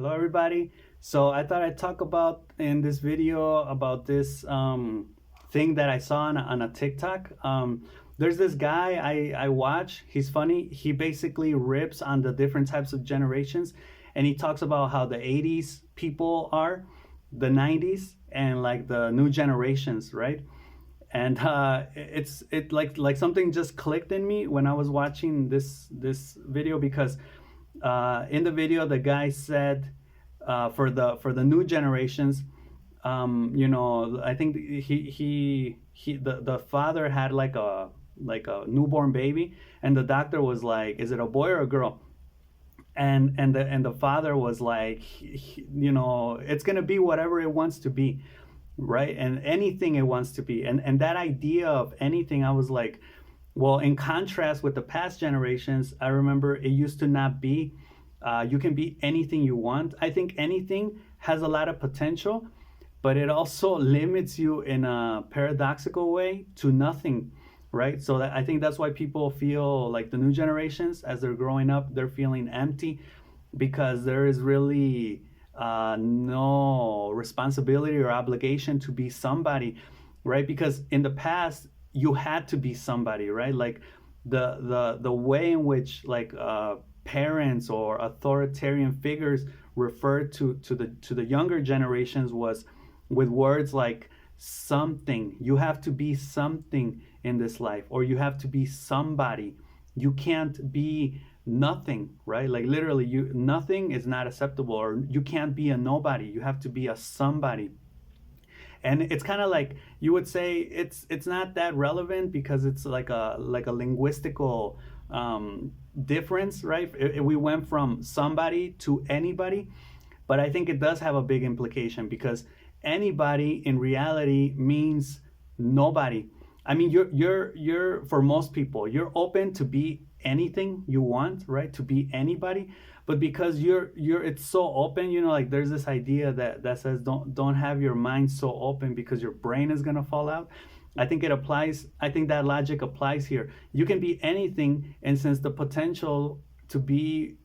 Hello, everybody. So I thought I'd talk about in this video about this thing that I saw on a TikTok. There's this guy I watch. He's funny. He basically rips on the different types of generations, and he talks about how the '80s people are, the '90s, and like the new generations, right? And it like something just clicked in me when I was watching this video because in the video the guy said for the new generations, I think the father had like a newborn baby, and the doctor was like, is it a boy or a girl? And the father was like, it's gonna be whatever it wants to be, right? And anything it wants to be. And that idea of anything, I was like, well, in contrast with the past generations, I remember it used to not be. You can be anything you want. I think anything has a lot of potential, but it also limits you in a paradoxical way to nothing, right? So I think that's why people feel like the new generations, as they're growing up, they're feeling empty because there is really no responsibility or obligation to be somebody, right? Because in the past, you had to be somebody, right? Like the way in which parents or authoritarian figures referred to the younger generations was with words like something. You have to be something in this life, or you have to be somebody. You can't be nothing, right? Like literally, you nothing is not acceptable, or you can't be a nobody. You have to be a somebody. And it's kind of like you would say it's not that relevant because it's like a linguistical difference, right? We went from somebody to anybody, but I think it does have a big implication because anybody in reality means nobody. I mean, you're for most people, you're open to be anything you want, right? To be anybody, but because you're it's so open, like there's this idea that says don't have your mind so open because your brain is gonna fall out. I think that logic applies here. You can be anything, and since the potential to be,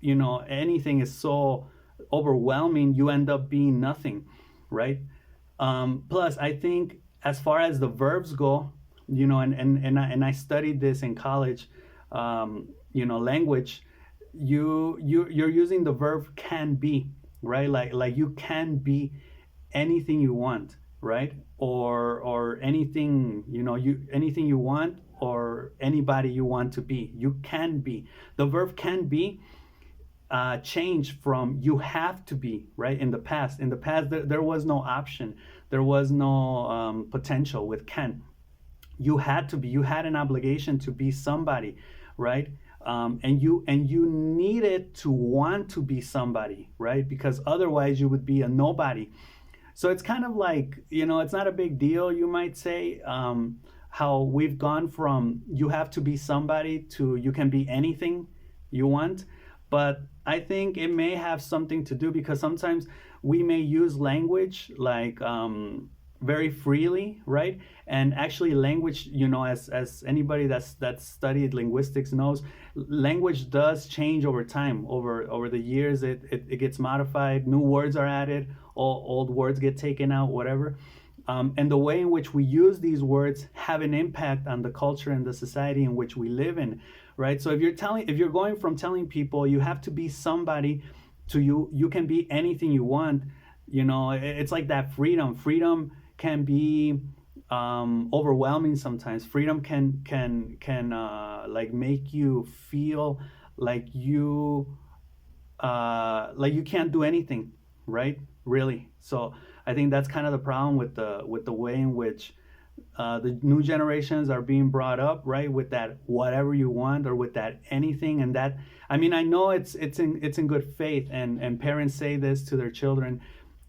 anything is so overwhelming, you end up being nothing, right? Plus, I think as far as the verbs go, and I studied this in college, language, you're using the verb can be, right? Like you can be anything you want, right? Or anything, anything you want, or anybody you want to be. You can be. The verb can be changed from you have to be, right? In the past there was no option, there was no potential with can. You had to be, you had an obligation to be somebody, right? And you needed to want to be somebody, right? Because otherwise you would be a nobody. So it's kind of like, it's not a big deal, you might say, how we've gone from you have to be somebody to you can be anything you want. But I think it may have something to do because sometimes we may use language like very freely, right? And actually, language, as anybody that's studied linguistics knows, language does change over time. Over the years, it gets modified. New words are added. Old words get taken out. Whatever. And the way in which we use these words have an impact on the culture and the society in which we live in, right? So if you're going from telling people you have to be somebody to you can be anything you want, it's like that freedom. Freedom can be overwhelming sometimes. Freedom can like make you feel like you can't do anything, right? Really. So I think that's kind of the problem with the way in which the new generations are being brought up, right? With that whatever you want, or with that anything. And that, I mean, I know it's in good faith, and parents say this to their children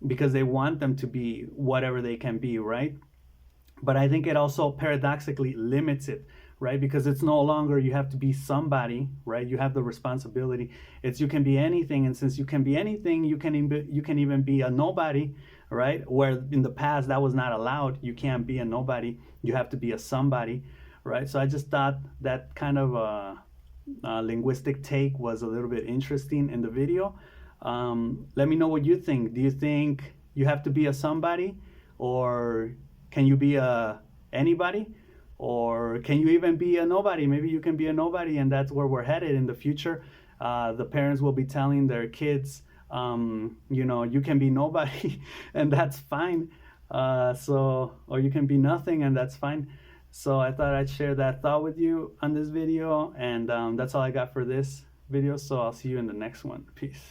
because they want them to be whatever they can be, right? But I think it also paradoxically limits it, right? Because it's no longer you have to be somebody, right? You have the responsibility. It's you can be anything, and since you can be anything, you can even be a nobody, right? Where in the past that was not allowed. You can't be a nobody. You have to be a somebody, right? So I just thought that kind of linguistic take was a little bit interesting in the video. Let me know what you think. Do you think you have to be a somebody, or can you be a anybody, or can you even be a nobody? Maybe you can be a nobody, and that's where we're headed in the future. The parents will be telling their kids, you can be nobody, and that's fine. Or you can be nothing, and that's fine. So I thought I'd share that thought with you on this video, and that's all I got for this video. So I'll see you in the next one. Peace.